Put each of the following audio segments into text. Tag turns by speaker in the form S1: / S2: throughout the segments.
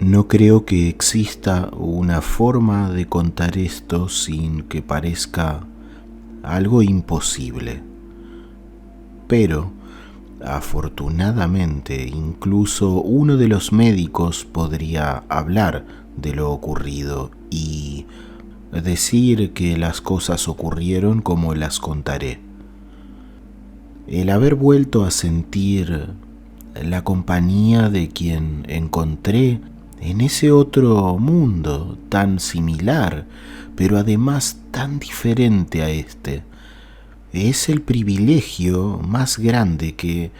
S1: No creo que exista una forma de contar esto sin que parezca algo imposible. Pero, afortunadamente, incluso uno de los médicos podría hablar de lo ocurrido y decir que las cosas ocurrieron como las contaré. El haber vuelto a sentir la compañía de quien encontré en ese otro mundo tan similar, pero además tan diferente a este, es el privilegio más grande que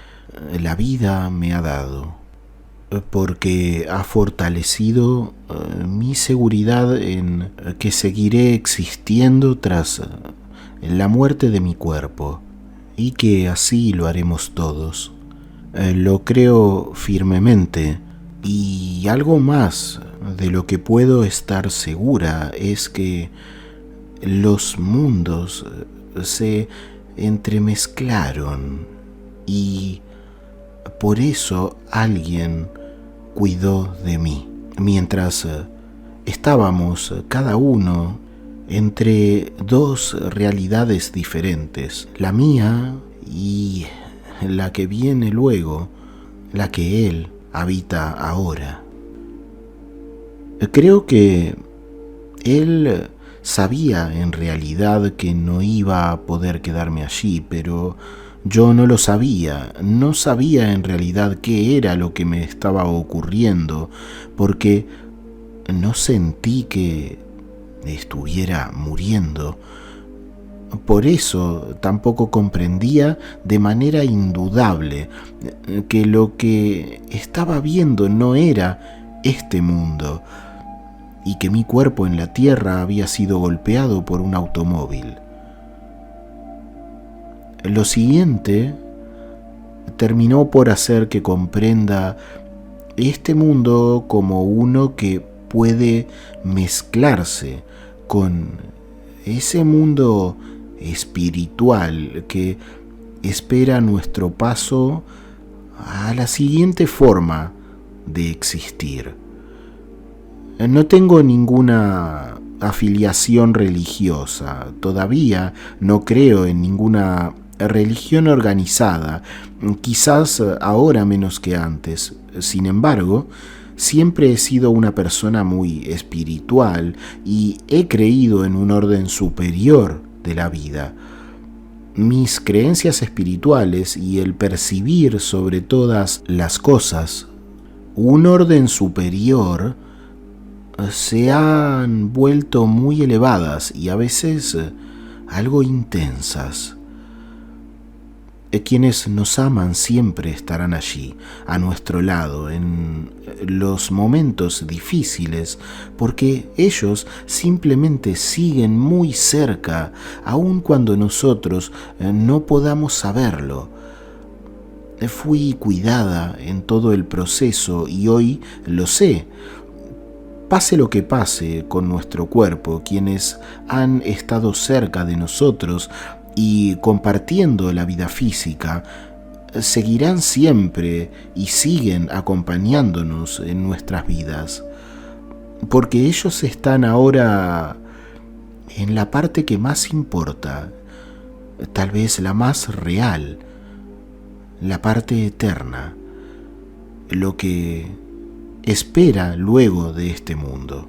S1: la vida me ha dado, porque ha fortalecido mi seguridad en que seguiré existiendo tras la muerte de mi cuerpo, y que así lo haremos todos. Lo creo firmemente, y algo más de lo que puedo estar segura es que los mundos se entremezclaron y por eso alguien cuidó de mí, mientras estábamos cada uno entre dos realidades diferentes, la mía y la que viene luego, la que él habita ahora. Creo que él sabía en realidad que no iba a poder quedarme allí, pero yo no lo sabía. No sabía en realidad qué era lo que me estaba ocurriendo, porque no sentí que estuviera muriendo. Por eso tampoco comprendía de manera indudable que lo que estaba viendo no era este mundo y que mi cuerpo en la tierra había sido golpeado por un automóvil. Lo siguiente terminó por hacer que comprenda este mundo como uno que puede mezclarse con ese mundo espiritual que espera nuestro paso a la siguiente forma de existir. No tengo ninguna afiliación religiosa, todavía no creo en ninguna religión organizada, quizás ahora menos que antes. Sin embargo, siempre he sido una persona muy espiritual y he creído en un orden superior de la vida. Mis creencias espirituales y el percibir sobre todas las cosas un orden superior se han vuelto muy elevadas y a veces algo intensas. Quienes nos aman siempre estarán allí, a nuestro lado, en los momentos difíciles, porque ellos simplemente siguen muy cerca, aun cuando nosotros no podamos saberlo. Fui cuidada en todo el proceso y hoy lo sé. Pase lo que pase con nuestro cuerpo, quienes han estado cerca de nosotros y compartiendo la vida física, seguirán siempre y siguen acompañándonos en nuestras vidas, porque ellos están ahora en la parte que más importa, tal vez la más real, la parte eterna, lo que espera luego de este mundo.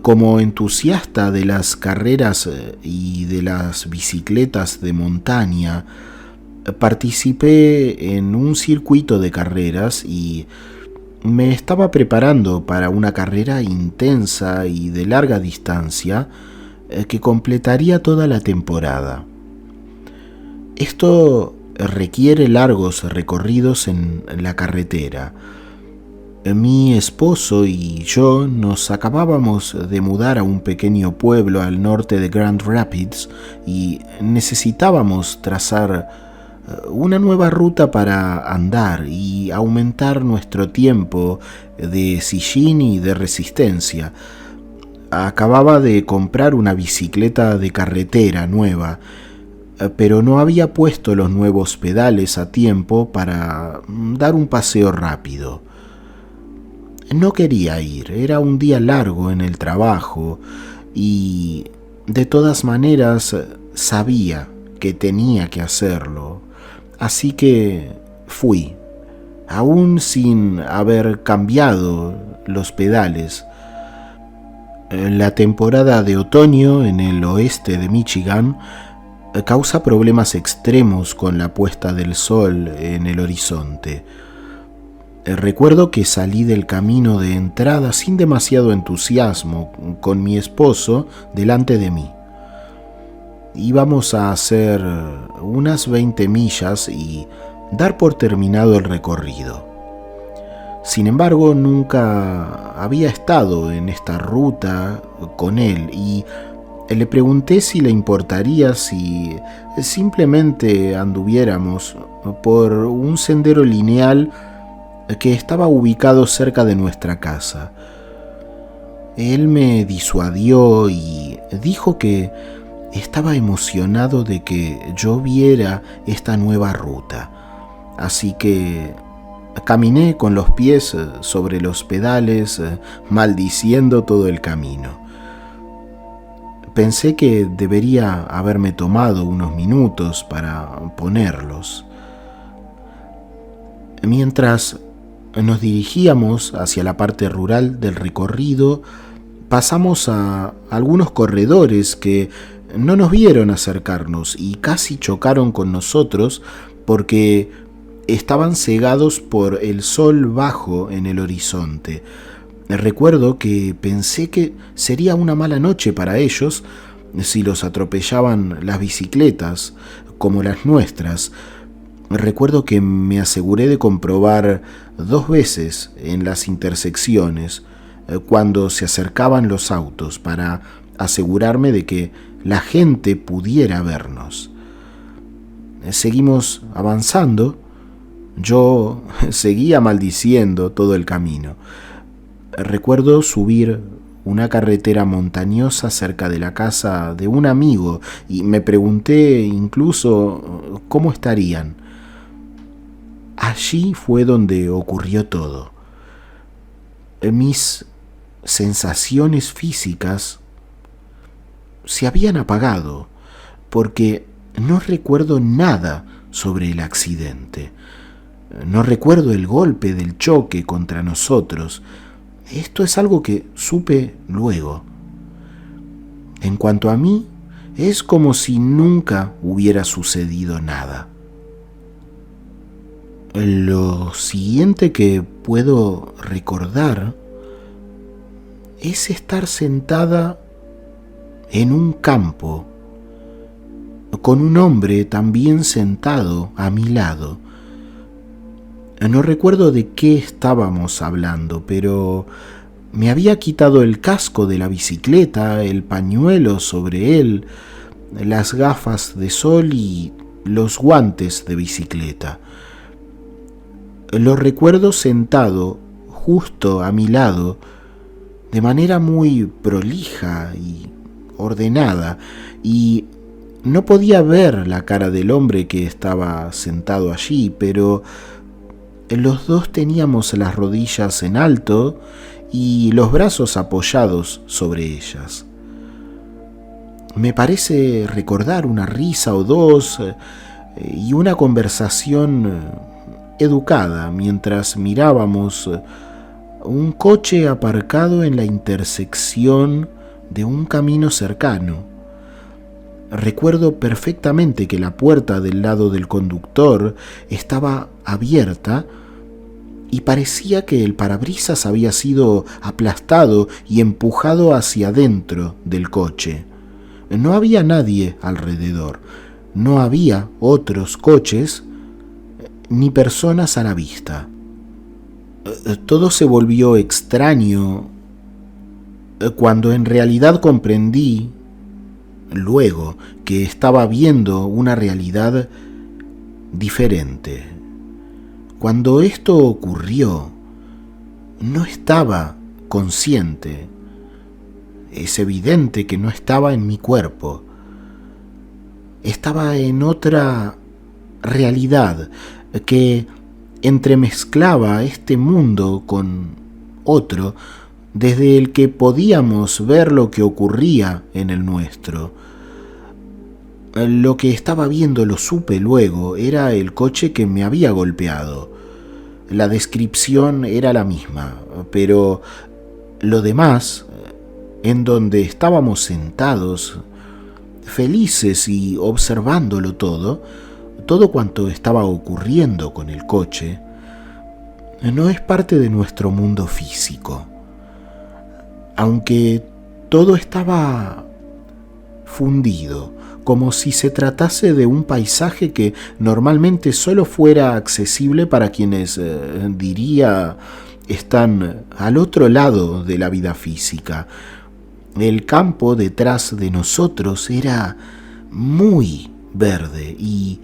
S1: Como entusiasta de las carreras y de las bicicletas de montaña, participé en un circuito de carreras y me estaba preparando para una carrera intensa y de larga distancia que completaría toda la temporada. Esto requiere largos recorridos en la carretera. Mi esposo y yo nos acabábamos de mudar a un pequeño pueblo al norte de Grand Rapids y necesitábamos trazar una nueva ruta para andar y aumentar nuestro tiempo de sillín y de resistencia. Acababa de comprar una bicicleta de carretera nueva, pero no había puesto los nuevos pedales a tiempo para dar un paseo rápido. No quería ir, era un día largo en el trabajo y de todas maneras sabía que tenía que hacerlo, así que fui, aún sin haber cambiado los pedales. La temporada de otoño en el oeste de Michigan causa problemas extremos con la puesta del sol en el horizonte. Recuerdo que salí del camino de entrada sin demasiado entusiasmo, con mi esposo delante de mí. Íbamos a hacer unas 20 millas y dar por terminado el recorrido. Sin embargo, nunca había estado en esta ruta con él y le pregunté si le importaría si simplemente anduviéramos por un sendero lineal que estaba ubicado cerca de nuestra casa. Él me disuadió y dijo que estaba emocionado de que yo viera esta nueva ruta, así que caminé con los pies sobre los pedales, maldiciendo todo el camino. Pensé que debería haberme tomado unos minutos para ponerlos. Mientras nos dirigíamos hacia la parte rural del recorrido, pasamos a algunos corredores que no nos vieron acercarnos y casi chocaron con nosotros porque estaban cegados por el sol bajo en el horizonte. Recuerdo que pensé que sería una mala noche para ellos si los atropellaban las bicicletas como las nuestras. Recuerdo que me aseguré de comprobar 2 veces en las intersecciones cuando se acercaban los autos para asegurarme de que la gente pudiera vernos. Seguimos avanzando. Yo seguía maldiciendo todo el camino. Recuerdo subir una carretera montañosa cerca de la casa de un amigo y me pregunté incluso cómo estarían. Allí fue donde ocurrió todo. Mis sensaciones físicas se habían apagado porque no recuerdo nada sobre el accidente. No recuerdo el golpe del choque contra nosotros. Esto es algo que supe luego. En cuanto a mí, es como si nunca hubiera sucedido nada. Lo siguiente que puedo recordar es estar sentada en un campo con un hombre también sentado a mi lado. No recuerdo de qué estábamos hablando, pero me había quitado el casco de la bicicleta, el pañuelo sobre él, las gafas de sol y los guantes de bicicleta. Lo recuerdo sentado justo a mi lado, de manera muy prolija y ordenada, y no podía ver la cara del hombre que estaba sentado allí, pero los dos teníamos las rodillas en alto y los brazos apoyados sobre ellas. Me parece recordar una risa o dos y una conversación educada mientras mirábamos un coche aparcado en la intersección de un camino cercano. Recuerdo perfectamente que la puerta del lado del conductor estaba abierta y parecía que el parabrisas había sido aplastado y empujado hacia adentro del coche. No había nadie alrededor, no había otros coches ni personas a la vista. Todo se volvió extraño cuando en realidad comprendí luego que estaba viendo una realidad diferente. Cuando esto ocurrió, no estaba consciente. Es evidente que no estaba en mi cuerpo. Estaba en otra realidad que entremezclaba este mundo con otro, desde el que podíamos ver lo que ocurría en el nuestro. Lo que estaba viendo, lo supe luego, era el coche que me había golpeado. La descripción era la misma, pero lo demás, en donde estábamos sentados, felices y observándolo todo cuanto estaba ocurriendo con el coche, no es parte de nuestro mundo físico. Aunque todo estaba fundido, como si se tratase de un paisaje que normalmente solo fuera accesible para quienes, diría, están al otro lado de la vida física. El campo detrás de nosotros era muy verde y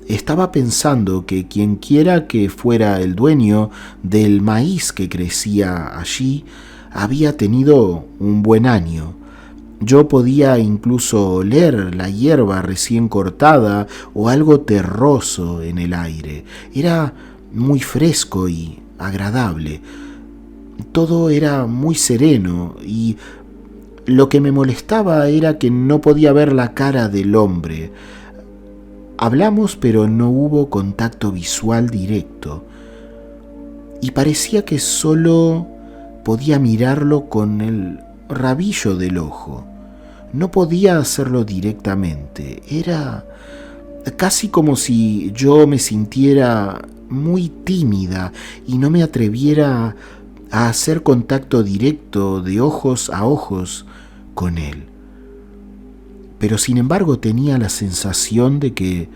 S1: estaba pensando que quienquiera que fuera el dueño del maíz que crecía allí había tenido un buen año. Yo podía incluso oler la hierba recién cortada o algo terroso en el aire. Era muy fresco y agradable. Todo era muy sereno y lo que me molestaba era que no podía ver la cara del hombre. Hablamos, pero no hubo contacto visual directo. Y parecía que solo podía mirarlo con el rabillo del ojo. No podía hacerlo directamente. Era casi como si yo me sintiera muy tímida y no me atreviera a hacer contacto directo de ojos a ojos con él. Pero sin embargo tenía la sensación de que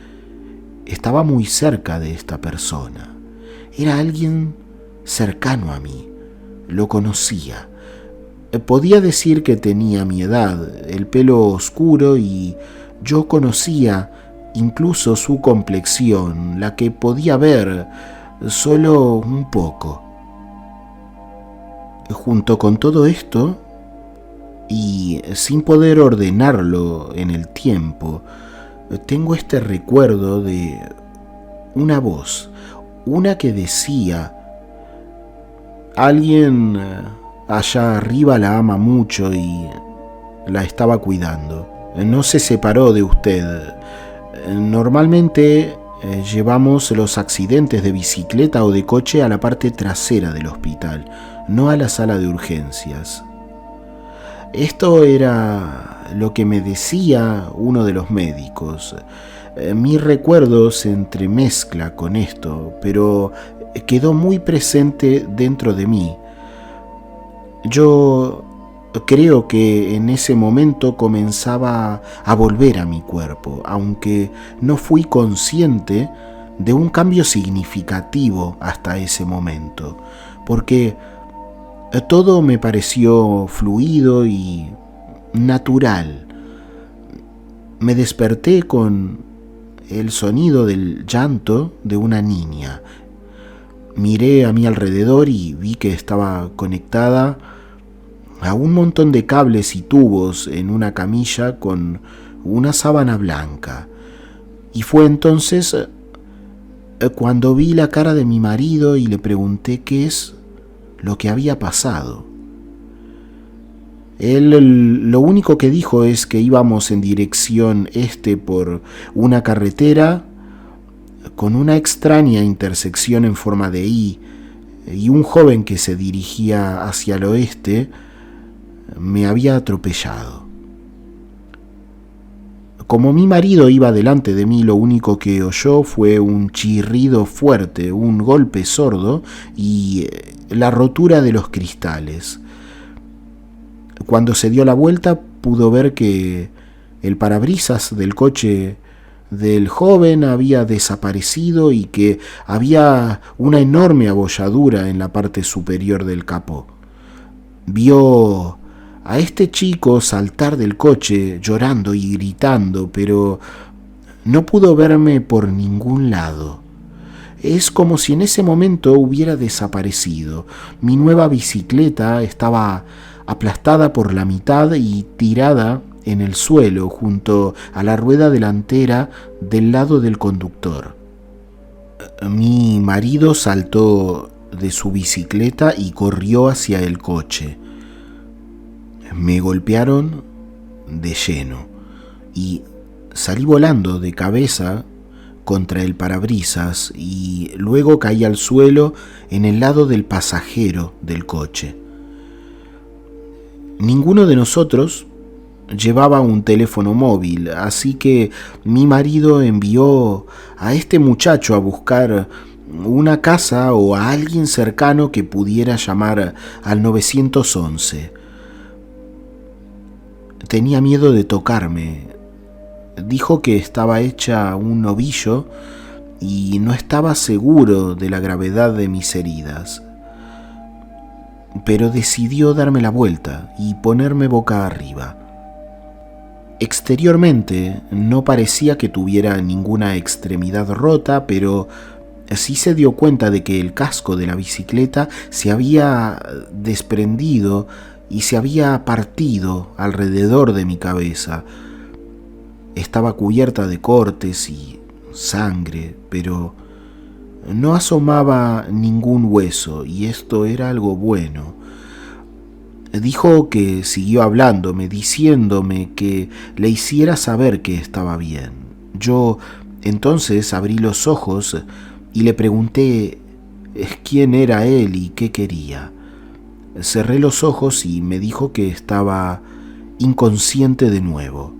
S1: estaba muy cerca de esta persona. Era alguien cercano a mí. Lo conocía. Podía decir que tenía mi edad, el pelo oscuro, y yo conocía incluso su complexión, la que podía ver solo un poco. Junto con todo esto, y sin poder ordenarlo en el tiempo, tengo este recuerdo de una voz, una que decía: alguien allá arriba la ama mucho y la estaba cuidando. No se separó de usted. Normalmente llevamos los accidentes de bicicleta o de coche a la parte trasera del hospital, no a la sala de urgencias. Esto era lo que me decía uno de los médicos. Mi recuerdo se entremezcla con esto, pero quedó muy presente dentro de mí. Yo creo que en ese momento comenzaba a volver a mi cuerpo, aunque no fui consciente de un cambio significativo hasta ese momento, porque todo me pareció fluido y natural. Me desperté con el sonido del llanto de una niña. Miré a mi alrededor y vi que estaba conectada a un montón de cables y tubos en una camilla con una sábana blanca. Y fue entonces cuando vi la cara de mi marido y le pregunté qué es lo que había pasado. Él lo único que dijo es que íbamos en dirección este por una carretera con una extraña intersección en forma de I, y un joven que se dirigía hacia el oeste me había atropellado. Como mi marido iba delante de mí, lo único que oyó fue un chirrido fuerte, un golpe sordo y la rotura de los cristales. Cuando se dio la vuelta, pudo ver que el parabrisas del coche del joven había desaparecido y que había una enorme abolladura en la parte superior del capó. Vio a este chico saltar del coche llorando y gritando, pero no pudo verme por ningún lado. Es como si en ese momento hubiera desaparecido. Mi nueva bicicleta estaba aplastada por la mitad y tirada en el suelo junto a la rueda delantera del lado del conductor. Mi marido saltó de su bicicleta y corrió hacia el coche. Me golpearon de lleno y salí volando de cabeza contra el parabrisas y luego caí al suelo en el lado del pasajero del coche. Ninguno de nosotros llevaba un teléfono móvil, así que mi marido envió a este muchacho a buscar una casa o a alguien cercano que pudiera llamar al 911. Tenía miedo de tocarme. Dijo que estaba hecha un ovillo y no estaba seguro de la gravedad de mis heridas. Pero decidió darme la vuelta y ponerme boca arriba. Exteriormente no parecía que tuviera ninguna extremidad rota, pero sí se dio cuenta de que el casco de la bicicleta se había desprendido y se había partido alrededor de mi cabeza. Estaba cubierta de cortes y sangre, pero no asomaba ningún hueso, y esto era algo bueno. Dijo que siguió hablándome, diciéndome que le hiciera saber que estaba bien. Yo entonces abrí los ojos y le pregunté quién era él y qué quería. Cerré los ojos y me dijo que estaba inconsciente de nuevo.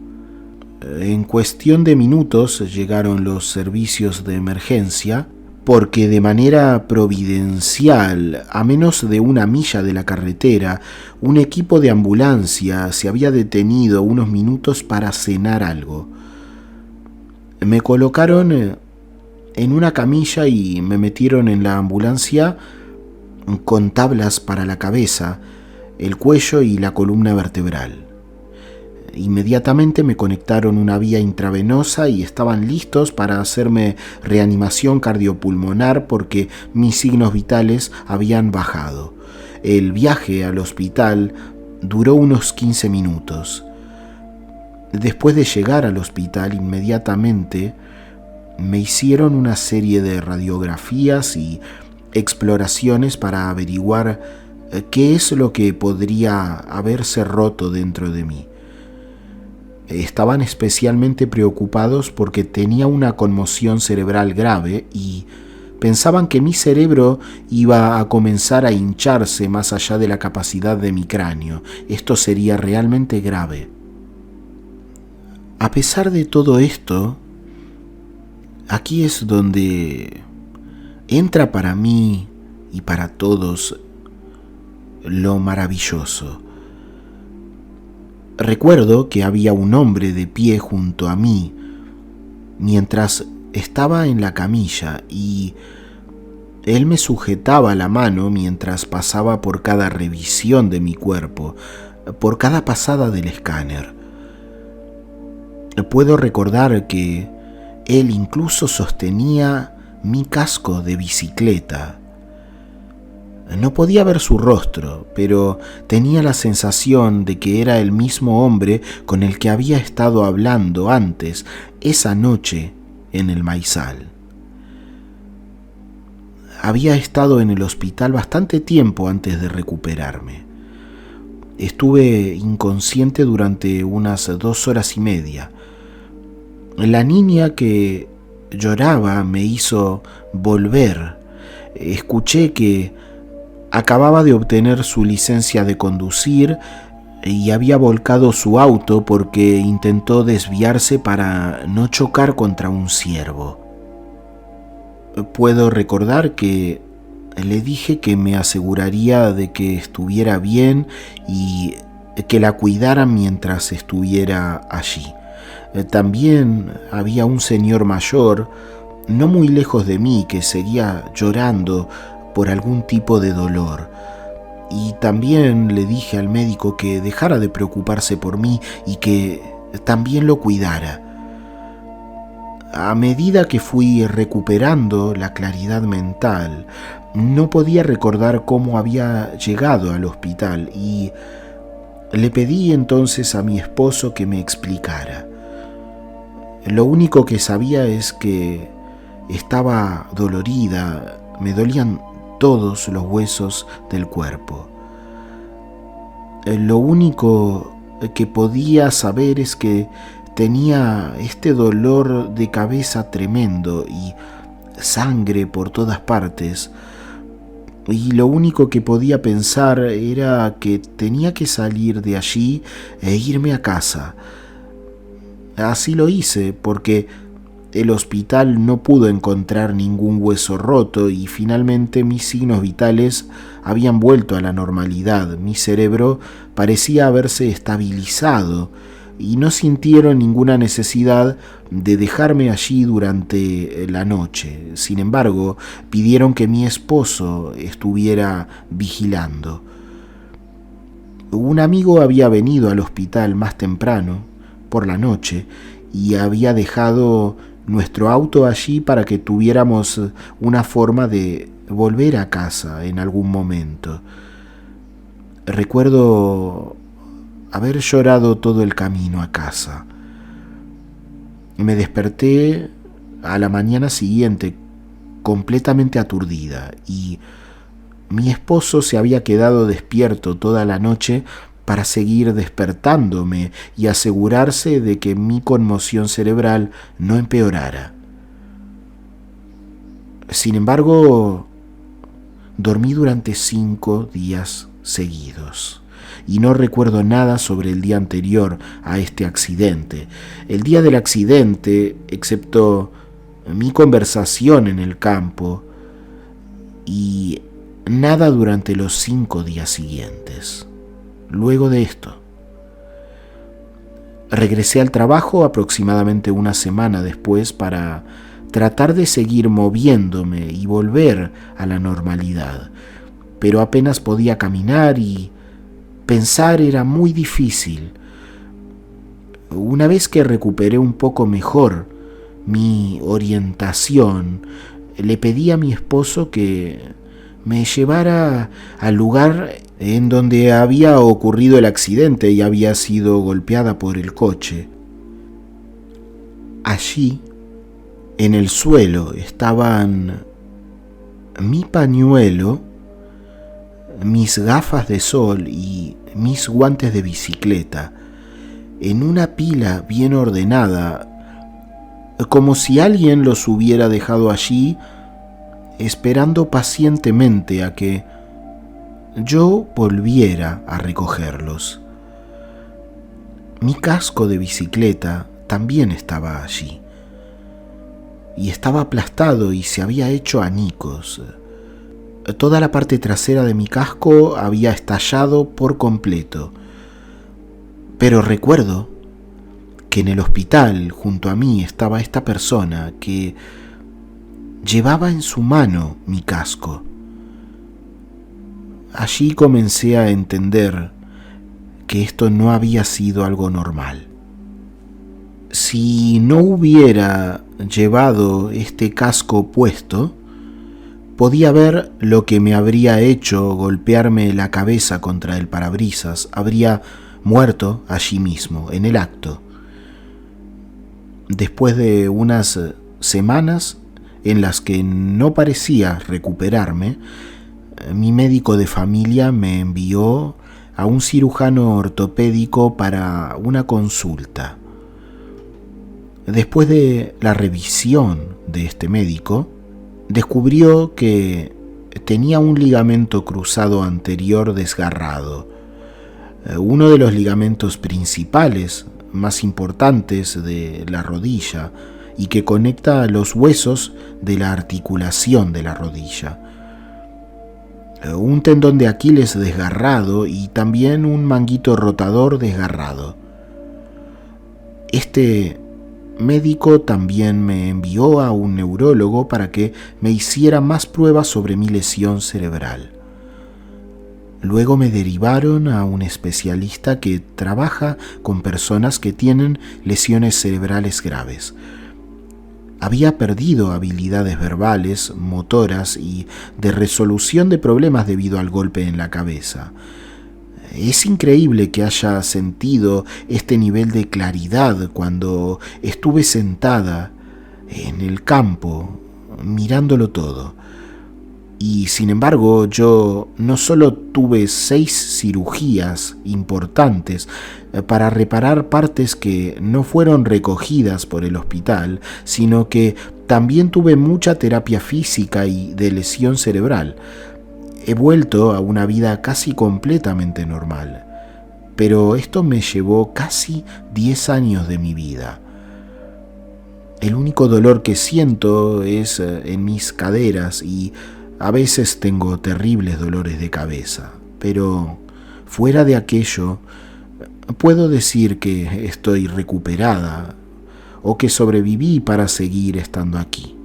S1: En cuestión de minutos llegaron los servicios de emergencia, porque de manera providencial, a menos de 1 milla de la carretera, un equipo de ambulancia se había detenido unos minutos para cenar algo. Me colocaron en una camilla y me metieron en la ambulancia con tablas para la cabeza, el cuello y la columna vertebral. Inmediatamente me conectaron una vía intravenosa y estaban listos para hacerme reanimación cardiopulmonar porque mis signos vitales habían bajado. El viaje al hospital duró unos 15 minutos. Después de llegar al hospital, inmediatamente me hicieron una serie de radiografías y exploraciones para averiguar qué es lo que podría haberse roto dentro de mí. Estaban especialmente preocupados porque tenía una conmoción cerebral grave y pensaban que mi cerebro iba a comenzar a hincharse más allá de la capacidad de mi cráneo. Esto sería realmente grave. A pesar de todo esto, aquí es donde entra para mí y para todos lo maravilloso. Recuerdo que había un hombre de pie junto a mí mientras estaba en la camilla y él me sujetaba la mano mientras pasaba por cada revisión de mi cuerpo, por cada pasada del escáner. Puedo recordar que él incluso sostenía mi casco de bicicleta. No podía ver su rostro, pero tenía la sensación de que era el mismo hombre con el que había estado hablando antes, esa noche en el maizal. Había estado en el hospital bastante tiempo antes de recuperarme. Estuve inconsciente durante unas 2 horas y media. La niña que lloraba me hizo volver. Escuché que acababa de obtener su licencia de conducir y había volcado su auto porque intentó desviarse para no chocar contra un ciervo. Puedo recordar que le dije que me aseguraría de que estuviera bien y que la cuidara mientras estuviera allí. También había un señor mayor, no muy lejos de mí, que seguía llorando por algún tipo de dolor. Y también le dije al médico que dejara de preocuparse por mí y que también lo cuidara. A medida que fui recuperando la claridad mental, no podía recordar cómo había llegado al hospital y le pedí entonces a mi esposo que me explicara. Lo único que sabía es que estaba dolorida, me dolían todos los huesos del cuerpo. Lo único que podía saber es que tenía este dolor de cabeza tremendo y sangre por todas partes, y lo único que podía pensar era que tenía que salir de allí e irme a casa. Así lo hice porque el hospital no pudo encontrar ningún hueso roto y finalmente mis signos vitales habían vuelto a la normalidad. Mi cerebro parecía haberse estabilizado y no sintieron ninguna necesidad de dejarme allí durante la noche. Sin embargo, pidieron que mi esposo estuviera vigilando. Un amigo había venido al hospital más temprano, por la noche, y había dejado nuestro auto allí para que tuviéramos una forma de volver a casa en algún momento. Recuerdo haber llorado todo el camino a casa. Me desperté a la mañana siguiente completamente aturdida y mi esposo se había quedado despierto toda la noche para seguir despertándome y asegurarse de que mi conmoción cerebral no empeorara. Sin embargo, dormí durante 5 días seguidos y no recuerdo nada sobre el día anterior a este accidente. El día del accidente, excepto mi conversación en el campo, y nada durante los 5 días siguientes. Luego de esto, regresé al trabajo aproximadamente una semana después para tratar de seguir moviéndome y volver a la normalidad, pero apenas podía caminar y pensar era muy difícil. Una vez que recuperé un poco mejor mi orientación, le pedí a mi esposo que me llevara al lugar en donde había ocurrido el accidente y había sido golpeada por el coche. Allí, en el suelo, estaban mi pañuelo, mis gafas de sol y mis guantes de bicicleta, en una pila bien ordenada, como si alguien los hubiera dejado allí, esperando pacientemente a que yo volviera a recogerlos. Mi casco de bicicleta también estaba allí, y estaba aplastado y se había hecho añicos. Toda la parte trasera de mi casco había estallado por completo. Pero recuerdo que en el hospital, junto a mí, estaba esta persona que llevaba en su mano mi casco. Allí comencé a entender que esto no había sido algo normal. Si no hubiera llevado este casco puesto, podía ver lo que me habría hecho golpearme la cabeza contra el parabrisas. Habría muerto allí mismo, en el acto. Después de unas semanas en las que no parecía recuperarme, mi médico de familia me envió a un cirujano ortopédico para una consulta. Después de la revisión de este médico, descubrió que tenía un ligamento cruzado anterior desgarrado, uno de los ligamentos principales más importantes de la rodilla y que conecta los huesos de la articulación de la rodilla. Un tendón de Aquiles desgarrado y también un manguito rotador desgarrado. Este médico también me envió a un neurólogo para que me hiciera más pruebas sobre mi lesión cerebral. Luego me derivaron a un especialista que trabaja con personas que tienen lesiones cerebrales graves. Había perdido habilidades verbales, motoras y de resolución de problemas debido al golpe en la cabeza. Es increíble que haya sentido este nivel de claridad cuando estuve sentada en el campo, mirándolo todo. Y sin embargo, yo no solo tuve 6 cirugías importantes para reparar partes que no fueron recogidas por el hospital, sino que también tuve mucha terapia física y de lesión cerebral. He vuelto a una vida casi completamente normal, pero esto me llevó casi 10 años de mi vida. El único dolor que siento es en mis caderas y a veces tengo terribles dolores de cabeza, pero fuera de aquello, puedo decir que estoy recuperada o que sobreviví para seguir estando aquí.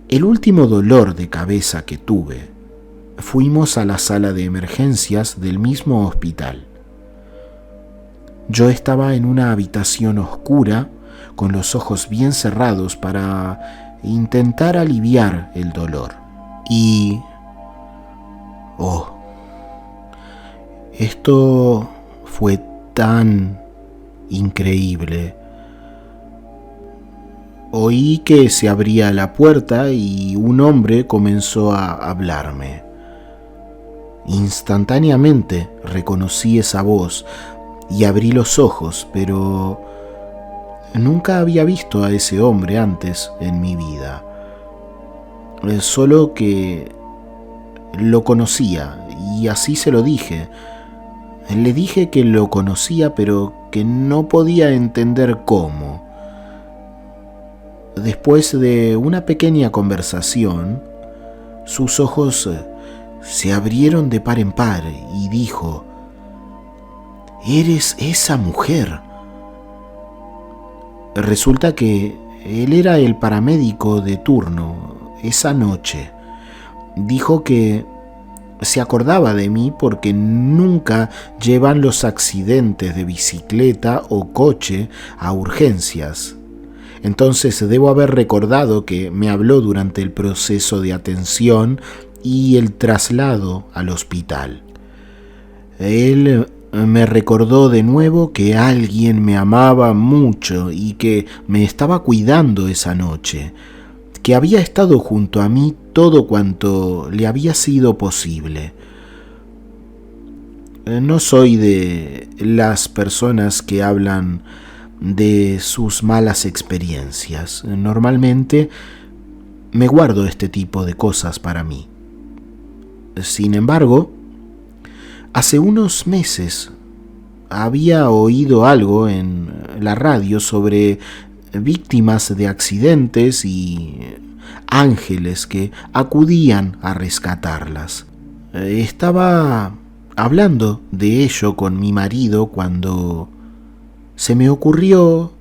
S1: El último dolor de cabeza que tuve, fuimos a la sala de emergencias del mismo hospital. Yo estaba en una habitación oscura, con los ojos bien cerrados para intentar aliviar el dolor. Y... esto fue tan increíble. Oí que se abría la puerta y un hombre comenzó a hablarme. Instantáneamente reconocí esa voz y abrí los ojos, pero nunca había visto a ese hombre antes en mi vida. Solo que lo conocía y así se lo dije. Le dije que lo conocía, pero que no podía entender cómo. Después de una pequeña conversación, sus ojos se abrieron de par en par y dijo: «¿Eres esa mujer?». Resulta que él era el paramédico de turno esa noche. Dijo que se acordaba de mí porque nunca llevan los accidentes de bicicleta o coche a urgencias. Entonces debo haber recordado que me habló durante el proceso de atención y el traslado al hospital. Él me recordó de nuevo que alguien me amaba mucho y que me estaba cuidando esa noche, que había estado junto a mí todo cuanto le había sido posible. No soy de las personas que hablan de sus malas experiencias. Normalmente me guardo este tipo de cosas para mí. Sin embargo, hace unos meses había oído algo en la radio sobre víctimas de accidentes y ángeles que acudían a rescatarlas. Estaba hablando de ello con mi marido cuando se me ocurrió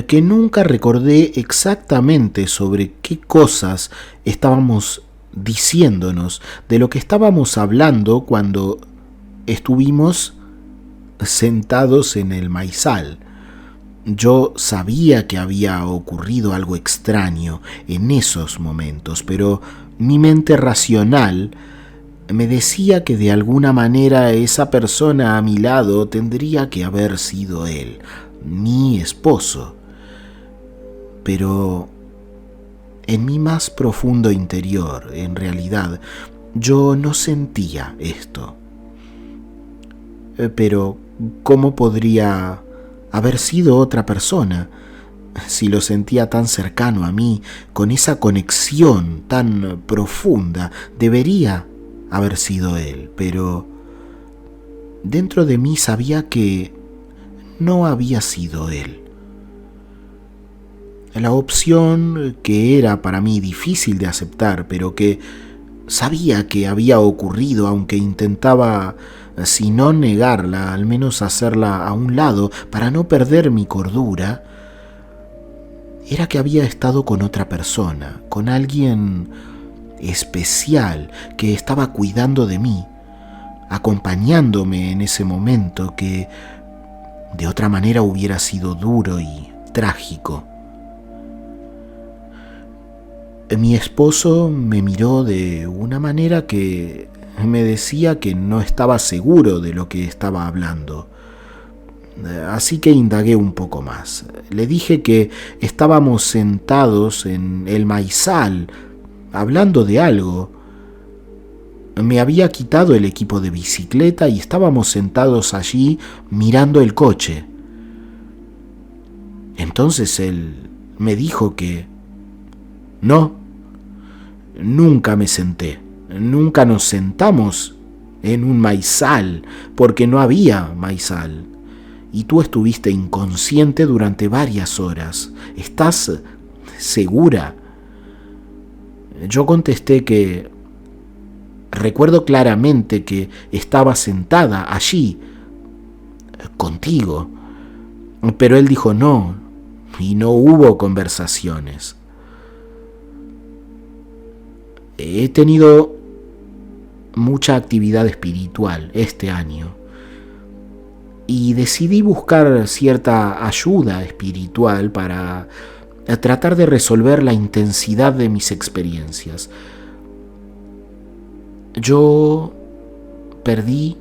S1: que nunca recordé exactamente sobre qué cosas estábamos diciéndonos, de lo que estábamos hablando cuando estuvimos sentados en el maizal. Yo sabía que había ocurrido algo extraño en esos momentos, pero mi mente racional me decía que de alguna manera esa persona a mi lado tendría que haber sido él, mi esposo. Pero en mi más profundo interior, en realidad, yo no sentía esto. Pero, ¿cómo podría haber sido otra persona si lo sentía tan cercano a mí, con esa conexión tan profunda? Debería haber sido él, pero dentro de mí sabía que no había sido él. La opción que era para mí difícil de aceptar, pero que sabía que había ocurrido, aunque intentaba, si no negarla, al menos hacerla a un lado para no perder mi cordura, era que había estado con otra persona, con alguien especial que estaba cuidando de mí, acompañándome en ese momento que de otra manera hubiera sido duro y trágico. Mi esposo me miró de una manera que me decía que no estaba seguro de lo que estaba hablando. Así que indagué un poco más. Le dije que estábamos sentados en el maizal hablando de algo. Me había quitado el equipo de bicicleta y estábamos sentados allí mirando el coche. Entonces él me dijo que no, nunca me senté, nunca nos sentamos en un maizal, porque no había maizal. Y tú estuviste inconsciente durante varias horas. ¿Estás segura? Yo contesté que recuerdo claramente que estaba sentada allí contigo. Pero él dijo no, y no hubo conversaciones. He tenido mucha actividad espiritual este año y decidí buscar cierta ayuda espiritual para tratar de resolver la intensidad de mis experiencias. Yo perdí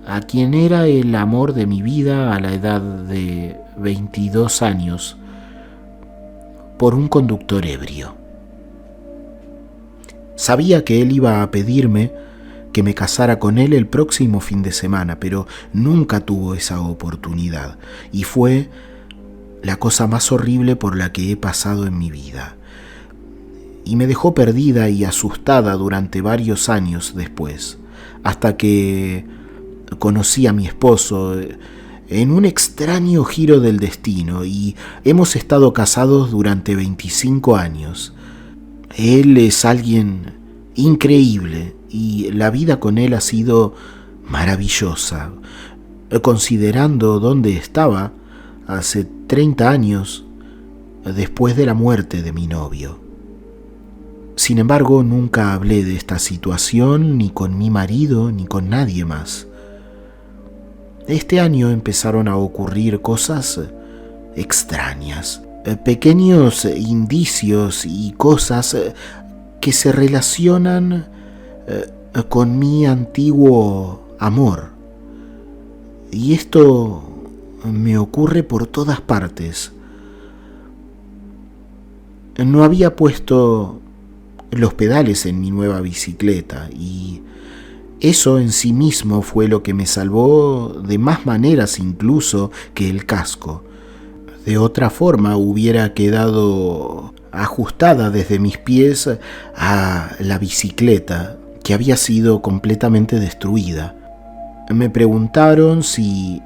S1: a quien era el amor de mi vida a la edad de 22 años por un conductor ebrio. Sabía que él iba a pedirme que me casara con él el próximo fin de semana, pero nunca tuvo esa oportunidad y fue la cosa más horrible por la que he pasado en mi vida. Y me dejó perdida y asustada durante varios años después, hasta que conocí a mi esposo en un extraño giro del destino y hemos estado casados durante 25 años. Él es alguien increíble y la vida con él ha sido maravillosa, considerando dónde estaba hace 30 años después de la muerte de mi novio. Sin embargo, nunca hablé de esta situación ni con mi marido ni con nadie más. Este año empezaron a ocurrir cosas extrañas, pequeños indicios y cosas que se relacionan con mi antiguo amor. Y esto me ocurre por todas partes. No había puesto los pedales en mi nueva bicicleta y eso en sí mismo fue lo que me salvó de más maneras incluso que el casco. De otra forma hubiera quedado ajustada desde mis pies a la bicicleta, que había sido completamente destruida. Me preguntaron si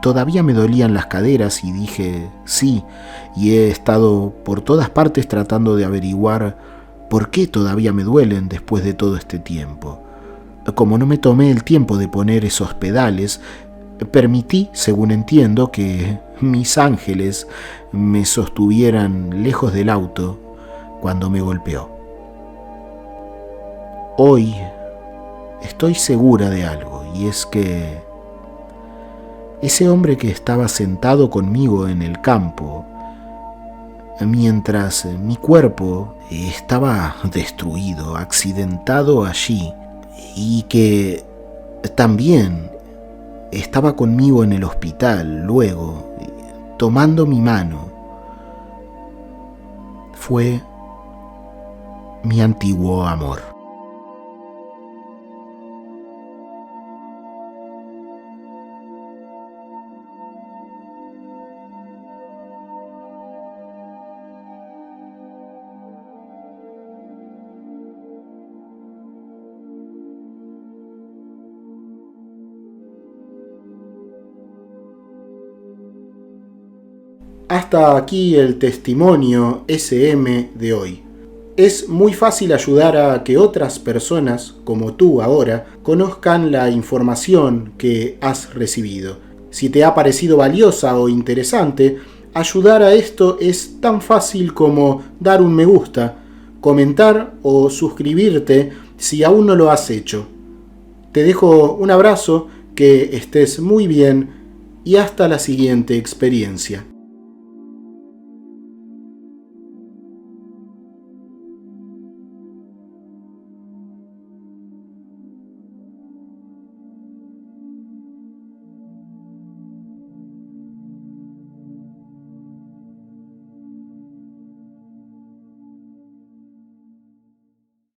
S1: todavía me dolían las caderas y dije sí, y he estado por todas partes tratando de averiguar por qué todavía me duelen después de todo este tiempo. Como no me tomé el tiempo de poner esos pedales, permití, según entiendo, que mis ángeles me sostuvieran lejos del auto cuando me golpeó. Hoy estoy segura de algo, y es que ese hombre que estaba sentado conmigo en el campo, mientras mi cuerpo estaba destruido, accidentado allí, y que también estaba conmigo en el hospital luego, tomando mi mano, fue mi antiguo amor. Hasta aquí el testimonio SM de hoy. Es muy fácil ayudar a que otras personas, como tú ahora, conozcan la información que has recibido. Si te ha parecido valiosa o interesante, ayudar a esto es tan fácil como dar un me gusta, comentar o suscribirte si aún no lo has hecho. Te dejo un abrazo, que estés muy bien y hasta la siguiente experiencia.